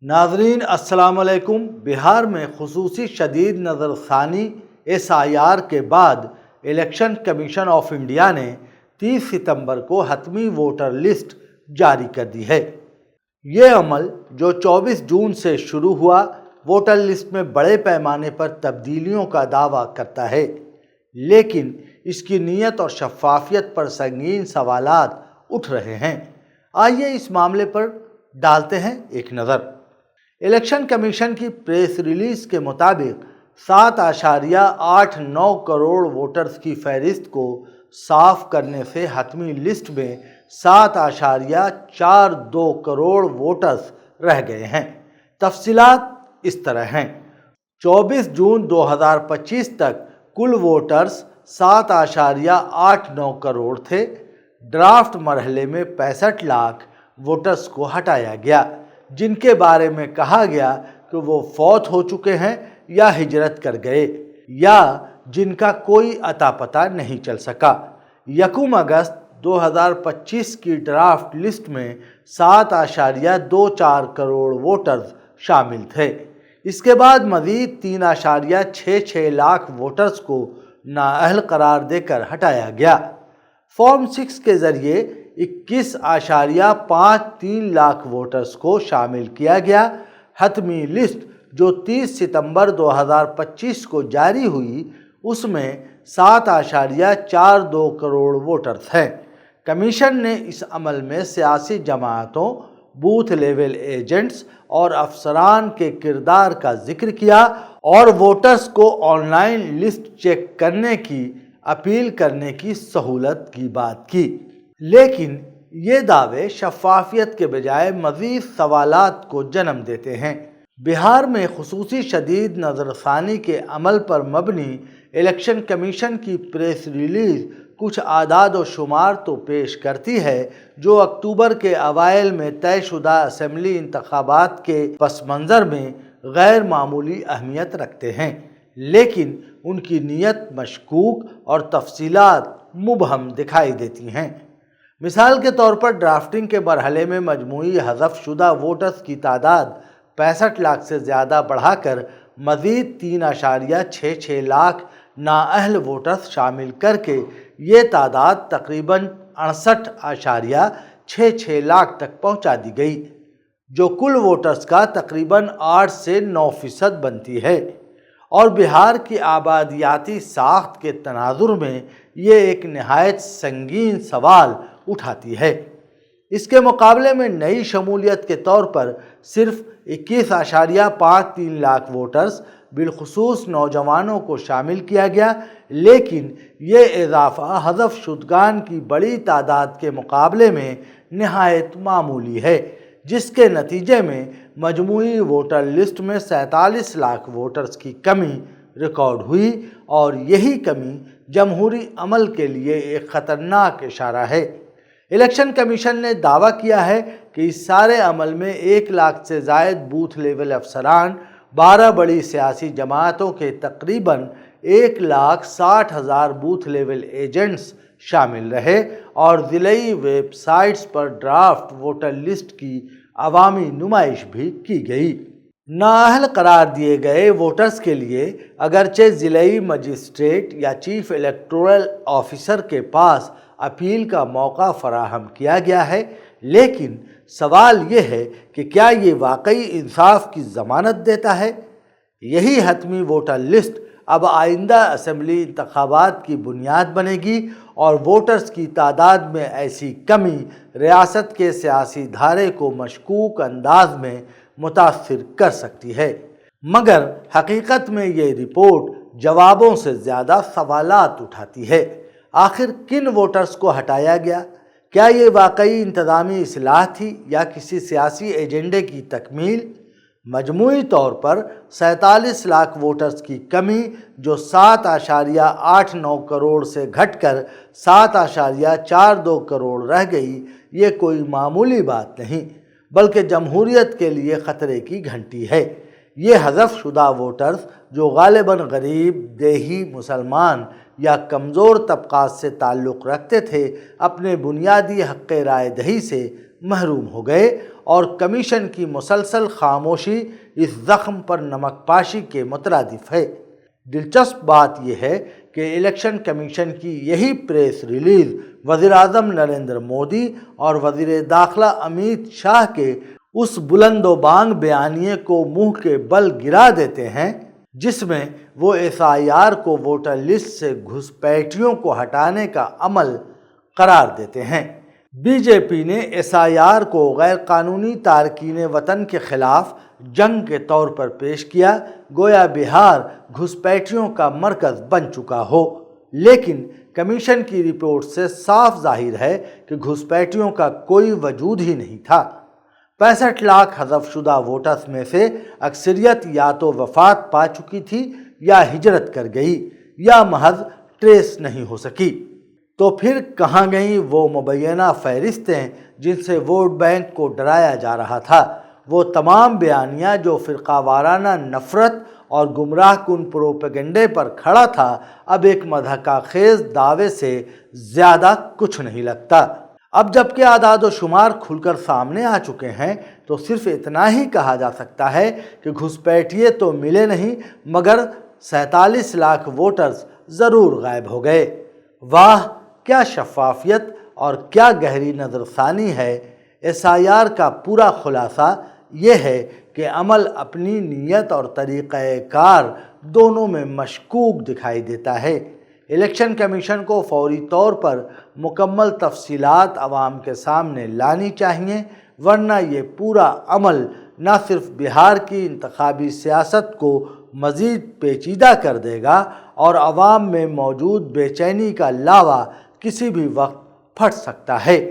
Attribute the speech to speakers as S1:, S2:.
S1: नाजरीन अस्सलाम वालेकुम। बिहार में खुसूसी शदीद नज़रसानी SIR के बाद इलेक्शन कमीशन ऑफ इंडिया ने 30 सितंबर को हतमी वोटर लिस्ट जारी कर दी है। ये अमल जो 24 जून से शुरू हुआ, वोटर लिस्ट में बड़े पैमाने पर तब्दीलियों का दावा करता है, लेकिन इसकी नीयत और शफाफियत पर संगीन सवालात उठ रहे हैं। आइए इस मामले पर डालते हैं एक नज़र। इलेक्शन कमीशन की प्रेस रिलीज के मुताबिक 7.89 करोड़ वोटर्स की फहरिस्त को साफ करने से हतमी लिस्ट में 7.42 करोड़ वोटर्स रह गए हैं। तफसीलात इस तरह हैं। 24 जून 2025 तक कुल वोटर्स 7.89 करोड़ थे। ड्राफ्ट मरहले में 65 लाख वोटर्स को हटाया गया, जिनके बारे में कहा गया कि वो फौत हो चुके हैं या हिजरत कर गए या जिनका कोई अता पता नहीं चल सका। 1 अगस्त 2025 की ड्राफ्ट लिस्ट में 7.24 करोड़ वोटर्स शामिल थे। इसके बाद मज़ीद 3.66 लाख वोटर्स को नाअहल करार देकर हटाया गया। फॉर्म 6 के ज़रिए 21.53 लाख वोटर्स को शामिल किया गया। हतमी लिस्ट जो 30 सितंबर 2025 को जारी हुई, उसमें 7.42 करोड़ वोटर्स हैं। कमीशन ने इस अमल में सियासी जमातों, बूथ लेवल एजेंट्स और अफसरान के किरदार का जिक्र किया और वोटर्स को ऑनलाइन लिस्ट चेक करने की अपील करने की सहूलत की बात की, लेकिन ये दावे शफाफियत के बजाय मज़ीद सवालात को जन्म देते हैं। बिहार में खुसूसी शदीद नज़रसानी के अमल पर मबनी इलेक्शन कमीशन की प्रेस रिलीज कुछ आदाद व शुमार तो पेश करती है जो अक्टूबर के अवाइल में तयशुदा असेंबली इंतखाबात के पस मंज़र में गैर मामूली अहमियत रखते हैं, लेकिन उनकी नीयत मशकूक और तफसीलात मुबहम दिखाई देती हैं। मिसाल के तौर पर ड्राफ्टिंग के मरहले में मजमूई हज़फ शुदा वोटर्स की तादाद 65 लाख से ज़्यादा बढ़ाकर मज़ीद 3.66 लाख नाअहल वोटर्स शामिल करके ये तादाद तकरीबन 68.66 लाख तक पहुंचा दी गई, जो कुल वोटर्स का तकरीबन 8 से 9% बनती है। और बिहार की आबादियाती साख्त के तनाजुर में ये एक नहायत संगीन सवाल उठाती है। इसके मुकाबले में नई शमूलियत के तौर पर सिर्फ 21.53 लाख वोटर्स बिलखुसूस नौजवानों को शामिल किया गया, लेकिन ये इजाफा हज़फ शुदगान की बड़ी तादाद के मुकाबले में नहायत मामूली है, जिसके नतीजे में मजमूई वोटर लिस्ट में 47 लाख वोटर्स की कमी रिकॉर्ड हुई और यही कमी जमहूरी अमल के लिए एक ख़तरनाक इशारा है। इलेक्शन कमीशन ने दावा किया है कि इस सारे अमल में 1 लाख से ज़ायद बूथ लेवल अफसरान, 12 बड़ी सियासी जमातों के तकरीबन 1,60,000 बूथ लेवल एजेंट्स शामिल रहे और ज़िलई वेबसाइट्स पर ड्राफ्ट वोटर लिस्ट की अवामी नुमाइश भी की गई। नाअहल करार दिए गए वोटर्स के लिए अगरचे ज़िलई मजिस्ट्रेट या चीफ इलेक्टोरल ऑफिसर के पास अपील का मौका फराहम किया गया है, लेकिन सवाल ये है कि क्या ये वाकई इंसाफ की ज़मानत देता है? यही हतमी वोटर लिस्ट अब आइंदा असेंबली इंतखाबात की बुनियाद बनेगी और वोटर्स की तादाद में ऐसी कमी रियासत के सियासी धारे को मशकूक अंदाज में मुतासिर कर सकती है। मगर हकीकत में ये रिपोर्ट जवाबों से ज़्यादा सवालात उठाती है। आखिर किन वोटर्स को हटाया गया? क्या ये वाकई इंतज़ामी इस्लाह थी या किसी सियासी एजेंडे की तकमील? मजमूई तौर पर 47 लाख वोटर्स की कमी जो 7.89 करोड़ से घटकर 7.42 करोड़ रह गई, ये कोई मामूली बात नहीं बल्कि जमहूरियत के लिए ख़तरे की घंटी है। ये हज़फ शुदा वोटर्स जो गालिबन गरीब, देही, मुसलमान या कमज़ोर तबक़ात से ताल्लुक़ रखते थे, अपने बुनियादी हक़ राय दही से محروم ہو گئے اور کمیشن کی مسلسل خاموشی اس زخم پر نمک پاشی کے مترادف ہے۔ دلچسپ بات یہ ہے کہ الیکشن کمیشن کی یہی پریس ریلیز وزیر اعظم نریندر مودی اور وزیر داخلہ امیت شاہ کے اس بلند و بانگ بیانیے کو منہ کے بل گرا دیتے ہیں جس میں وہ ایس آئی آر کو ووٹر لسٹ سے گھسپیٹیوں کو ہٹانے کا عمل قرار دیتے ہیں۔ بی جے پی نے ایس آئی آر کو غیر قانونی تارکین وطن کے خلاف جنگ کے طور پر پیش کیا، گویا بہار گھسپیٹیوں کا مرکز بن چکا ہو، لیکن کمیشن کی رپورٹ سے صاف ظاہر ہے کہ گھسپیٹیوں کا کوئی وجود ہی نہیں تھا۔ 65 لاکھ حذف شدہ ووٹرز میں سے اکثریت یا تو وفات پا چکی تھی یا ہجرت کر گئی یا محض ٹریس نہیں ہو سکی۔ تو پھر کہاں گئیں وہ مبینہ فہرستیں جن سے ووٹ بینک کو ڈرایا جا رہا تھا؟ وہ تمام بیانیہ جو فرقہ وارانہ نفرت اور گمراہ کن پروپیگنڈے پر کھڑا تھا، اب ایک مضحکہ خیز دعوے سے زیادہ کچھ نہیں لگتا۔ اب جب کہ اعداد و شمار کھل کر سامنے آ چکے ہیں تو صرف اتنا ہی کہا جا سکتا ہے کہ گھسپیٹیے تو ملے نہیں مگر 47 لاکھ ووٹرز ضرور غائب ہو گئے۔ واہ، کیا شفافیت اور کیا گہری نظر ثانی ہے! ایس آئی آر کا پورا خلاصہ یہ ہے کہ عمل اپنی نیت اور طریقہ کار دونوں میں مشکوک دکھائی دیتا ہے۔ الیکشن کمیشن کو فوری طور پر مکمل تفصیلات عوام کے سامنے لانی چاہیے، ورنہ یہ پورا عمل نہ صرف بہار کی انتخابی سیاست کو مزید پیچیدہ کر دے گا اور عوام میں موجود بے چینی کا لاوا کسی بھی وقت پھٹ سکتا ہے۔